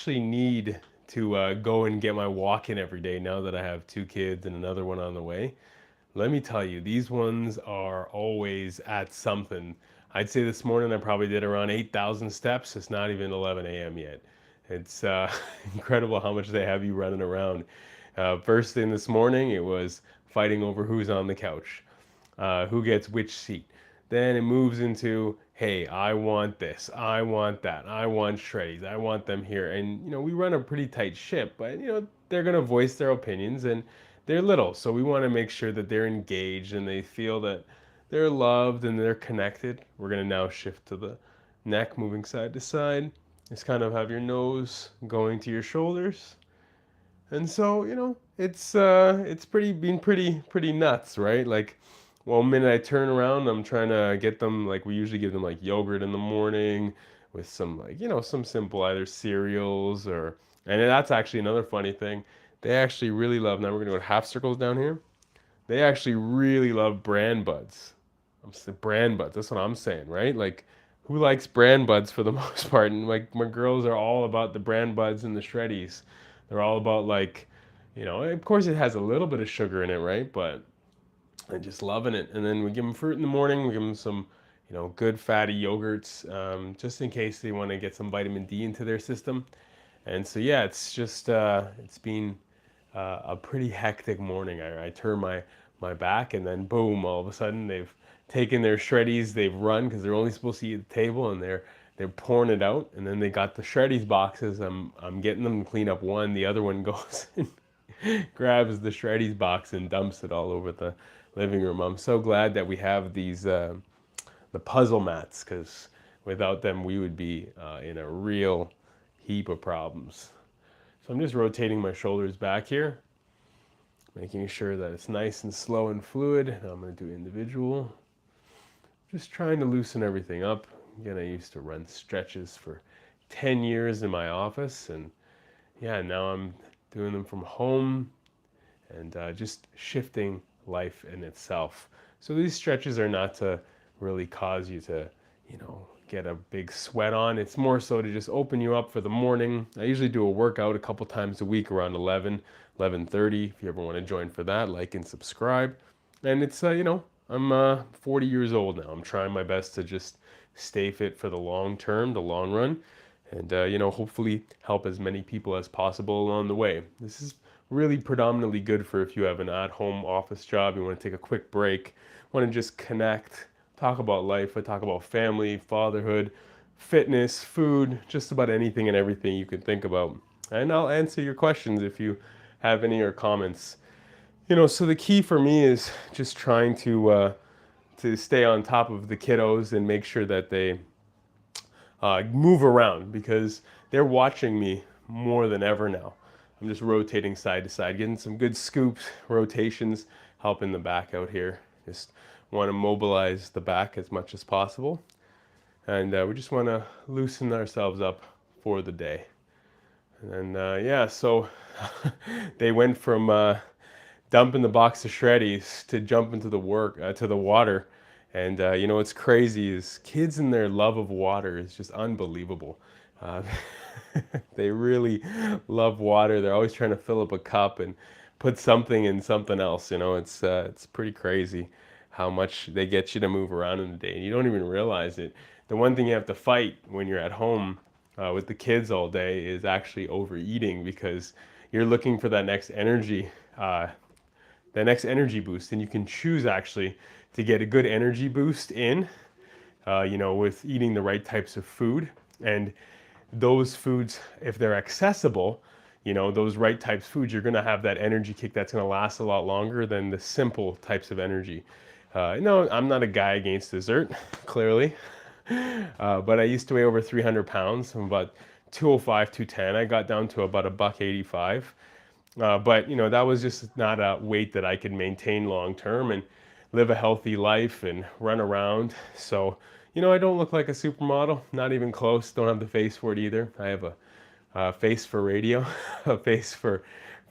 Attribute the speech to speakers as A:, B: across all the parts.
A: actually need to go and get my walk in every day now that I have two kids and another one on the way. Let me tell you, these ones are always at something. I'd say this morning I probably did around 8,000 steps. It's not even 11 a.m. yet. It's incredible how much they have you running around. First thing this morning, it was fighting over who's on the couch, who gets which seat. Then it moves into, hey, I want this, I want that, I want shreddies, I want them here. And, we run a pretty tight ship, but, they're going to voice their opinions and they're little. So we want to make sure that they're engaged and they feel that they're loved and they're connected. We're going to now shift to the neck, moving side to side. Just kind of have your nose going to your shoulders. And so, it's pretty nuts, right? Like, one minute I turn around, I'm trying to get them, like, we usually give them like yogurt in the morning with some, like, some simple either cereals or, and that's actually another funny thing. They actually really love, now we're gonna go to half circles down here. They actually really love bran buds. I'm saying bran buds, that's what I'm saying, right? Like, who likes bran buds for the most part? And like, my girls are all about the bran buds and the shreddies. They're all about, like, of course it has a little bit of sugar in it, right? But they're just loving it. And then we give them fruit in the morning. We give them some, good fatty yogurts, just in case they want to get some vitamin D into their system. And so, yeah, it's just, it's been a pretty hectic morning. I turn my back and then boom, all of a sudden they've taken their shreddies, they've run because they're only supposed to eat at the table, and they're pouring it out. And then they got the shreddies boxes. I'm getting them to clean up one. The other one goes and grabs the shreddies box and dumps it all over the living room. I'm so glad that we have these the puzzle mats, because without them we would be in a real heap of problems. So I'm just rotating my shoulders back here, making sure that it's nice and slow and fluid. Now I'm going to do individual. Just trying to loosen everything up. Again, I used to run stretches for 10 years in my office, and yeah, now I'm doing them from home and just shifting life in itself. So these stretches are not to really cause you to, get a big sweat on. It's more so to just open you up for the morning. I usually do a workout a couple times a week around 11:30. If you ever want to join for that, like and subscribe. And it's, I'm 40 years old now. I'm trying my best to just stay fit for the long term, the long run, and, hopefully help as many people as possible along the way. This is really predominantly good for if you have an at-home office job, you want to take a quick break, want to just connect, talk about life, I talk about family, fatherhood, fitness, food, just about anything and everything you can think about. And I'll answer your questions if you have any or comments. So the key for me is just trying to stay on top of the kiddos and make sure that they move around, because they're watching me more than ever now. I'm just rotating side to side, getting some good scoops, rotations, helping the back out here. Just want to mobilize the back as much as possible. And we just want to loosen ourselves up for the day. And yeah, so they went from dumping the box of shreddies to jumping to the water. And what's crazy is kids and their love of water is just unbelievable. Uh, they really love water. They're always trying to fill up a cup and put something in something else. It's pretty crazy how much they get you to move around in the day, and you don't even realize it. The one thing you have to fight when you're at home with the kids all day is actually overeating, because you're looking for that next energy boost, and you can choose actually to get a good energy boost in, with eating the right types of food. And those foods, if they're accessible, those right types of foods, you're going to have that energy kick that's going to last a lot longer than the simple types of energy. No, I'm not a guy against dessert, clearly, but I used to weigh over 300 pounds. I'm about 205, 210. I got down to about a buck 85. But that was just not a weight that I could maintain long term and live a healthy life and run around. So, I don't look like a supermodel, not even close. Don't have the face for it either. I have a face for radio, a face for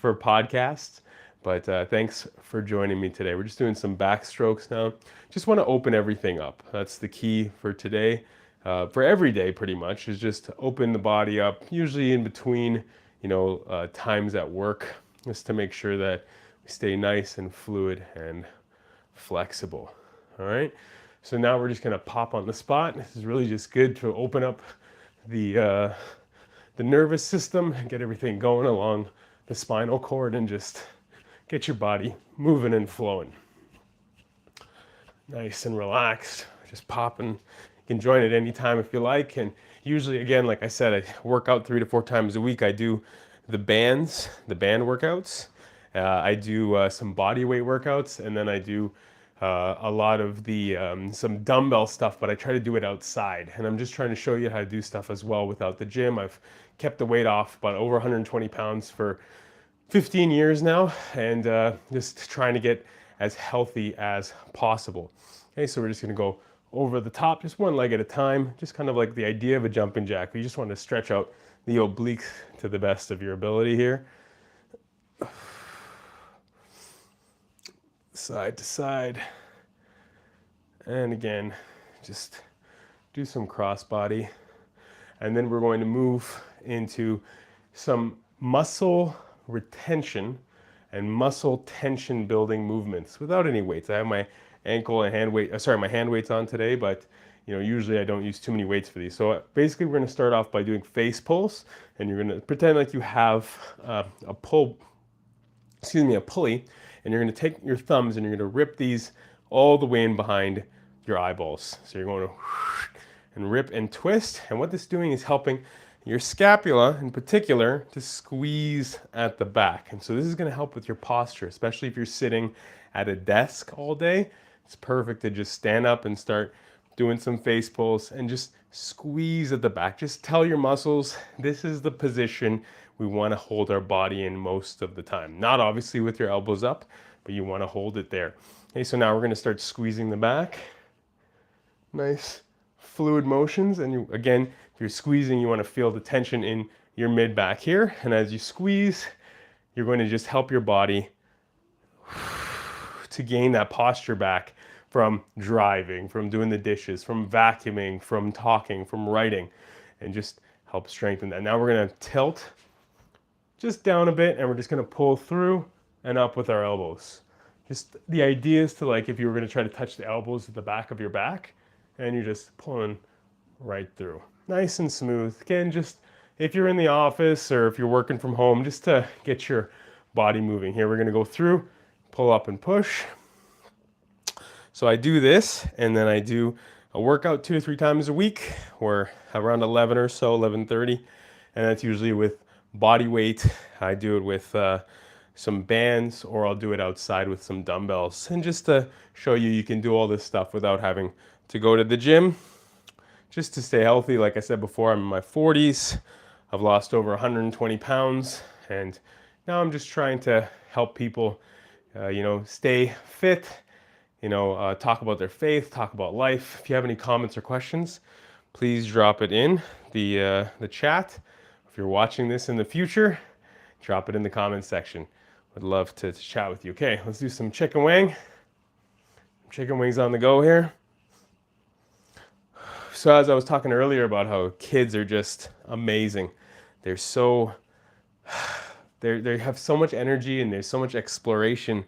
A: podcasts. But thanks for joining me today. We're just doing some backstrokes now. Just want to open everything up. That's the key for today. for every day pretty much, is just to open the body up, usually in between, times at work, just to make sure that we stay nice and fluid and flexible. All right. So now we're just going to pop on the spot. This is really just good to open up the nervous system and get everything going along the spinal cord and just get your body moving and flowing. Nice and relaxed, just popping. You can join at any time if you like. And usually, again, like I said, I work out 3 to 4 times a week. I do the band workouts. I do some body weight workouts, and then I do a lot of the some dumbbell stuff, but I try to do it outside. And I'm just trying to show you how to do stuff as well without the gym. I've kept the weight off about over 120 pounds for 15 years now, and just trying to get as healthy as possible. Okay, so we're just gonna go over the top, just one leg at a time, just kind of like the idea of a jumping jack. We just want to stretch out the obliques to the best of your ability here. Side to side. And again, just do some crossbody. And then we're going to move into some muscle retention and muscle tension building movements without any weights. I have my ankle and my hand weights on today, but usually I don't use too many weights for these. So basically we're going to start off by doing face pulls, and you're going to pretend like you have a pulley, and you're going to take your thumbs and you're going to rip these all the way in behind your eyeballs. So you're going to and rip and twist, and what this is doing is helping your scapula in particular to squeeze at the back. And so this is going to help with your posture, especially if you're sitting at a desk all day. It's perfect to just stand up and start doing some face pulls and just squeeze at the back. Just tell your muscles, this is the position we want to hold our body in most of the time. Not obviously with your elbows up, but you want to hold it there. Okay, so now we're going to start squeezing the back. Nice fluid motions, and again, if you're squeezing, you want to feel the tension in your mid back here, and as you squeeze, you're going to just help your body to gain that posture back from driving, from doing the dishes, from vacuuming, from talking, from writing, and just help strengthen that. Now we're going to tilt just down a bit, and we're just going to pull through and up with our elbows. Just the idea is to, like, if you were going to try to touch the elbows at the back of your back, and you're just pulling right through. Nice and smooth. Again, just if you're in the office or if you're working from home, just to get your body moving. Here we're going to go through, pull up and push. So I do this, and then I do a workout 2 or 3 times a week, or around 11 or so, 11:30, and that's usually with body weight. I do it with some bands, or I'll do it outside with some dumbbells. And just to show you, you can do all this stuff without having to go to the gym, just to stay healthy. Like I said before, I'm in my 40s. I've lost over 120 pounds, and now I'm just trying to help people, stay fit, talk about their faith, talk about life. If you have any comments or questions, please drop it in the chat. If you're watching this in the future, drop it in the comments section. Would love to chat with you. Okay, let's do some chicken wing. Chicken wings on the go here. So as I was talking earlier about how kids are just amazing. They're so, they have so much energy, and there's so much exploration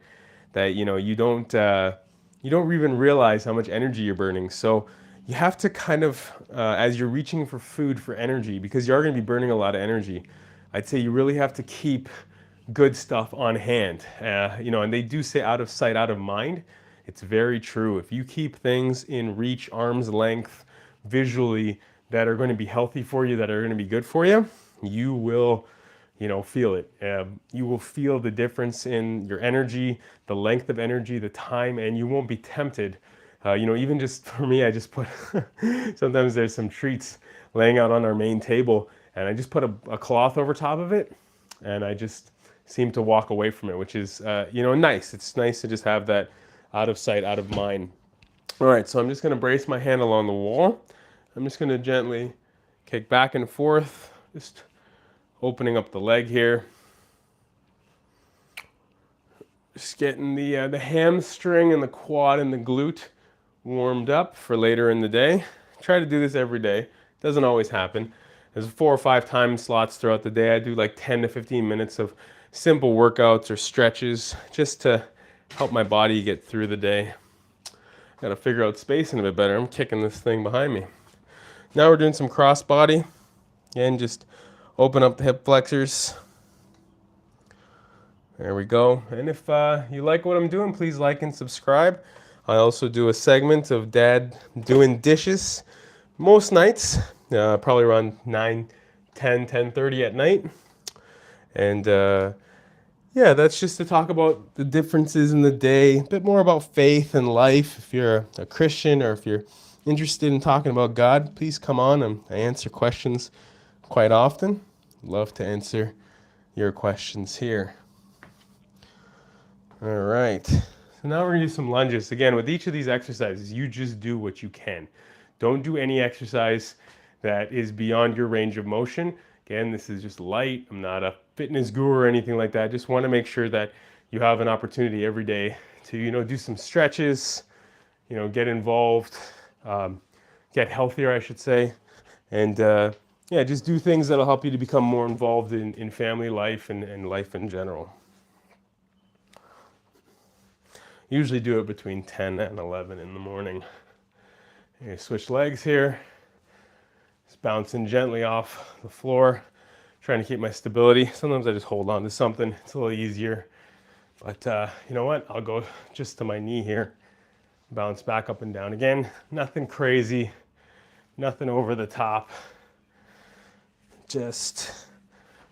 A: that, you don't even realize how much energy you're burning. So you have to kind of, as you're reaching for food for energy, because you are going to be burning a lot of energy, I'd say you really have to keep good stuff on hand. And they do say out of sight, out of mind. It's very true. If you keep things in reach, arm's length, visually, that are going to be healthy for you, that are going to be good for you, you will, feel it. You will feel the difference in your energy, the length of energy, the time, and you won't be tempted. Even just for me, I just put, sometimes there's some treats laying out on our main table, and I just put a cloth over top of it, and I just seem to walk away from it, which is, nice. It's nice to just have that out of sight, out of mind. All right, so I'm just going to brace my hand along the wall. I'm just going to gently kick back and forth, just opening up the leg here. Just getting the hamstring and the quad and the glute warmed up for later in the day. Try to do this every day. Doesn't always happen. There's 4 or 5 time slots throughout the day. I do like 10 to 15 minutes of simple workouts or stretches just to help my body get through the day. Got to figure out spacing a bit better. I'm kicking this thing behind me. Now we're doing some cross body. Again, just open up the hip flexors. There we go. And if you like what I'm doing, please like and subscribe. I also do a segment of Dad doing dishes most nights, probably around 9, 10, 10:30 at night. And yeah, that's just to talk about the differences in the day, a bit more about faith and life. If you're a Christian or if you're interested in talking about God, please come on. I answer questions quite often. Love to answer your questions here. All right. So now we're going to do some lunges. Again, with each of these exercises, you just do what you can. Don't do any exercise that is beyond your range of motion. Again, this is just light. I'm not a fitness guru or anything like that. I just want to make sure that you have an opportunity every day to, do some stretches, get involved, get healthier, I should say. And yeah, just do things that'll help you to become more involved in family life and life in general. Usually do it between 10 and 11 in the morning. Okay, switch legs here. Just bouncing gently off the floor, trying to keep my stability. Sometimes I just hold on to something. It's a little easier. But you know what? I'll go just to my knee here. Bounce back up and down again. Nothing crazy. Nothing over the top. Just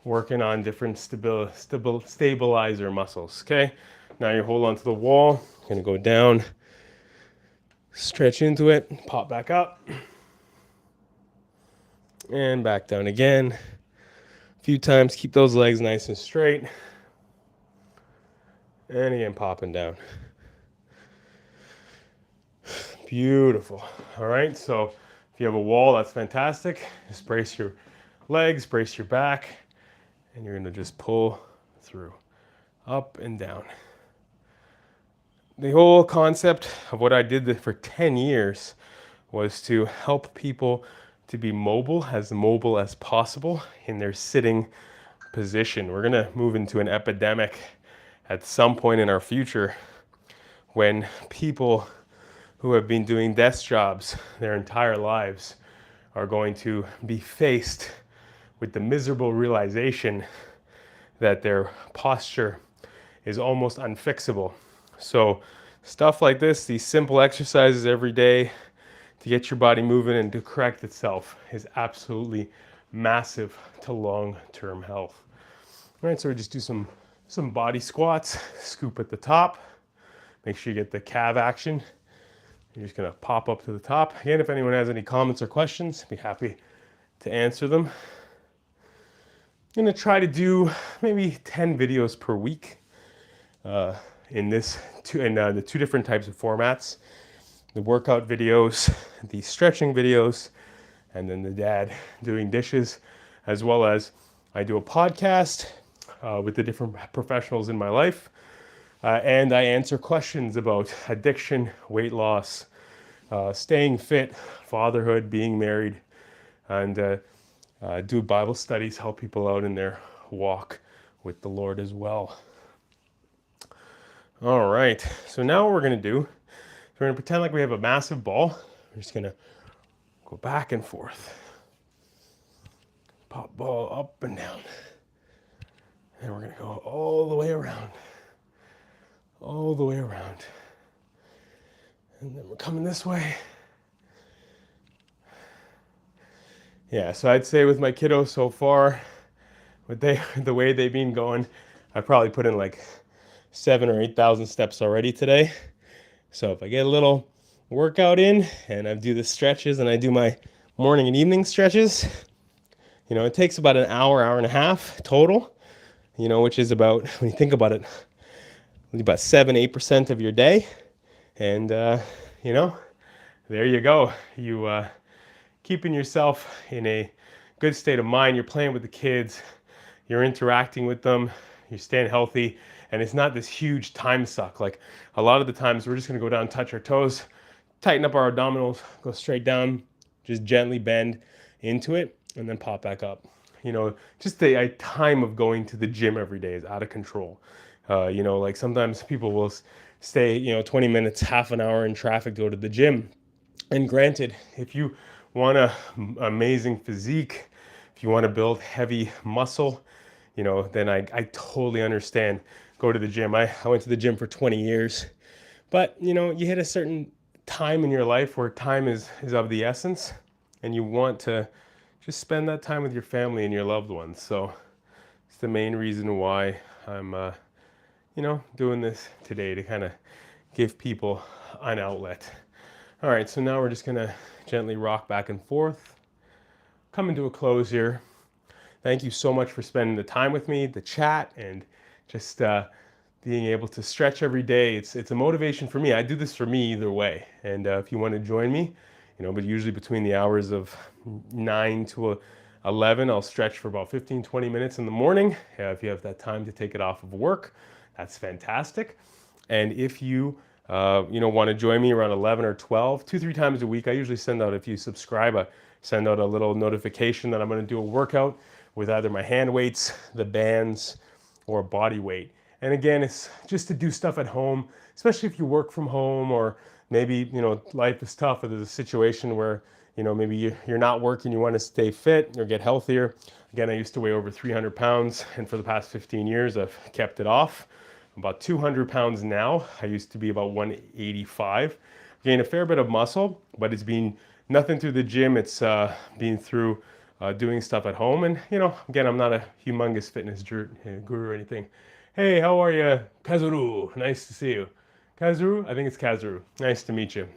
A: working on different stabilizer muscles, okay? Now you hold onto the wall. You're gonna go down, stretch into it, pop back up, and back down again. A few times, keep those legs nice and straight. And again, popping down. Beautiful. All right, so if you have a wall, that's fantastic. Just brace your legs, brace your back, and you're gonna just pull through, up and down. The whole concept of what I did for 10 years was to help people to be mobile as possible in their sitting position. We're gonna move into an epidemic at some point in our future when people who have been doing desk jobs their entire lives are going to be faced with the miserable realization that their posture is almost unfixable. So stuff like this, these simple exercises every day to get your body moving and to correct itself is absolutely massive to long-term health. All right, so we just do some body squats, scoop at the top. Make sure you get the calf action. You're just gonna pop up to the top. Again, if anyone has any comments or questions, I'd be happy to answer them. I'm gonna try to do maybe 10 videos per week. In the 2 different types of formats, the workout videos, the stretching videos, and then the dad doing dishes, as well as I do a podcast with the different professionals in my life, and I answer questions about addiction, weight loss, staying fit, fatherhood, being married, and do Bible studies, help people out in their walk with the Lord as well. All right, so now what we're gonna do, we're gonna pretend like we have a massive ball. We're just gonna go back and forth. Pop ball up and down. And we're gonna go all the way around. All the way around. And then we're coming this way. Yeah, so I'd say with my kiddos so far, the way they've been going, I probably put in like 7,000 or 8,000 steps already today. So if I get a little workout in and I do the stretches and I do my morning and evening stretches, it takes about an hour, hour and a half total, which is about, when you think about it, about 7-8% of your day. And, there you go. You keeping yourself in a good state of mind. You're playing with the kids. You're interacting with them. You're staying healthy. And it's not this huge time suck. Like a lot of the times we're just gonna go down, touch our toes, tighten up our abdominals, go straight down, Just gently bend into it and then pop back up. Just a time of going to the gym every day is out of control. Like sometimes people will stay, 20 minutes, half an hour in traffic to go to the gym. And granted, if you want a amazing physique, if you want to build heavy muscle, then I totally understand. Go to the gym. I went to the gym for 20 years. But, you hit a certain time in your life where time is of the essence, and you want to just spend that time with your family and your loved ones. So it's the main reason why I'm, doing this today, to kind of give people an outlet. All right, so now we're just gonna gently rock back and forth, coming to a close here. Thank you so much for spending the time with me, the chat, and just being able to stretch every day. It's a motivation for me. I do this for me either way. And if you want to join me, but usually between the hours of 9 to 11, I'll stretch for about 15, 20 minutes in the morning. If you have that time to take it off of work, that's fantastic. And if you want to join me around 11 or 12, 2-3 times a week, I usually send out, if you subscribe, I send out a little notification that I'm going to do a workout with either my hand weights, the bands, or body weight. And again, it's just to do stuff at home, especially if you work from home, or maybe, life is tough, or there's a situation where, maybe you're not working, you want to stay fit or get healthier. Again, I used to weigh over 300 pounds, and for the past 15 years, I've kept it off. I'm about 200 pounds now. I used to be about 185. Gained a fair bit of muscle, but it's been nothing through the gym. It's been through doing stuff at home. And, again, I'm not a humongous fitness guru or anything. Hey, how are you? Kazuru, nice to see you. Kazuru? I think it's Kazuru. Nice to meet you.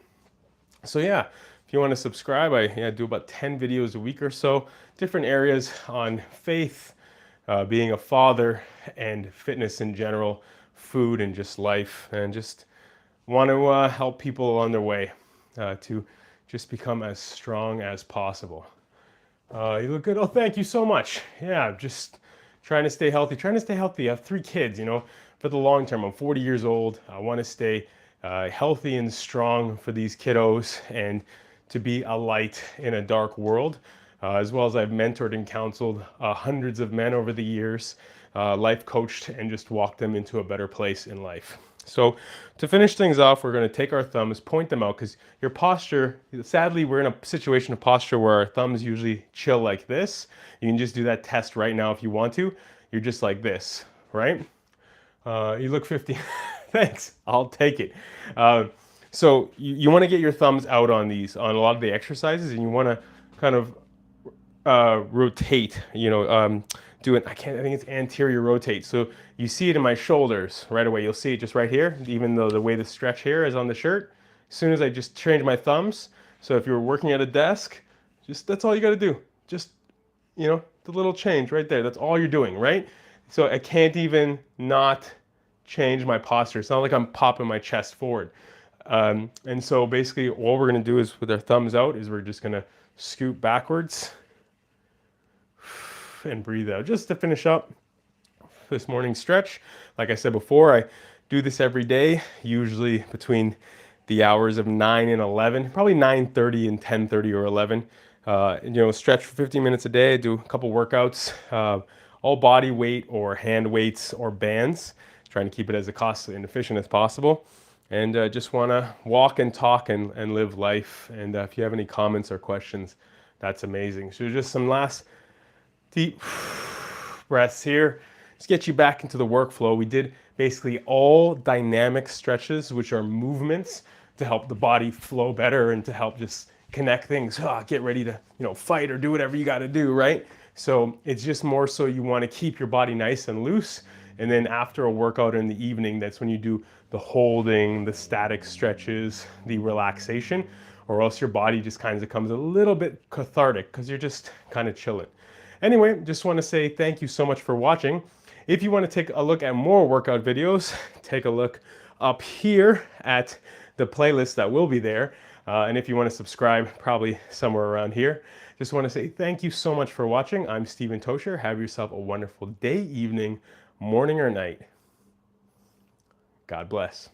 A: So yeah, if you want to subscribe, I do about 10 videos a week or so, different areas on faith, being a father, and fitness in general, food, and just life, and just want to help people on their way to just become as strong as possible. You look good. Oh, thank you so much. Yeah, just trying to stay healthy. I have 3 kids, for the long term. I'm 40 years old. I want to stay healthy and strong for these kiddos, and to be a light in a dark world. As well as I've mentored and counseled hundreds of men over the years, life coached, and just walked them into a better place in life. So to finish things off, we're going to take our thumbs, point them out, because your posture, sadly, we're in a situation of posture where our thumbs usually chill like this. You can just do that test right now if you want to. You're just like this, right? You look 50. Thanks, I'll take it. So you want to get your thumbs out on a lot of the exercises, and you want to kind of rotate, do it. I think it's anterior rotate. So you see it in my shoulders right away. You'll see it just right here, even though the way the stretch here is on the shirt. As soon as I just change my thumbs. So if you're working at a desk, that's all you got to do. Just, the little change right there. That's all you're doing, right? So I can't even not change my posture. It's not like I'm popping my chest forward. And so basically all we're going to do is, with our thumbs out, is we're just going to scoot backwards and breathe out, just to finish up this morning's stretch. Like I said before, I do this every day, usually between the hours of 9 and 11, probably 9:30 and 10:30 or 11. Stretch for 15 minutes a day. I do a couple workouts, all body weight or hand weights or bands, trying to keep it as costly and efficient as possible. And just want to walk and talk and live life. And if you have any comments or questions, that's amazing. So just some last deep breaths here. Let's get you back into the workflow. We did basically all dynamic stretches, which are movements to help the body flow better and to help just connect things. Get ready to fight or do whatever you got to do, right? So it's just more so you want to keep your body nice and loose. And then after a workout in the evening, that's when you do the holding, the static stretches, the relaxation, or else your body just kind of becomes a little bit cathartic because you're just kind of chilling. Anyway, just want to say thank you so much for watching. If you want to take a look at more workout videos, take a look up here at the playlist that will be there. And if you want to subscribe, probably somewhere around here. Just want to say thank you so much for watching. I'm Stephen Tocher. Have yourself a wonderful day, evening, morning, or night. God bless.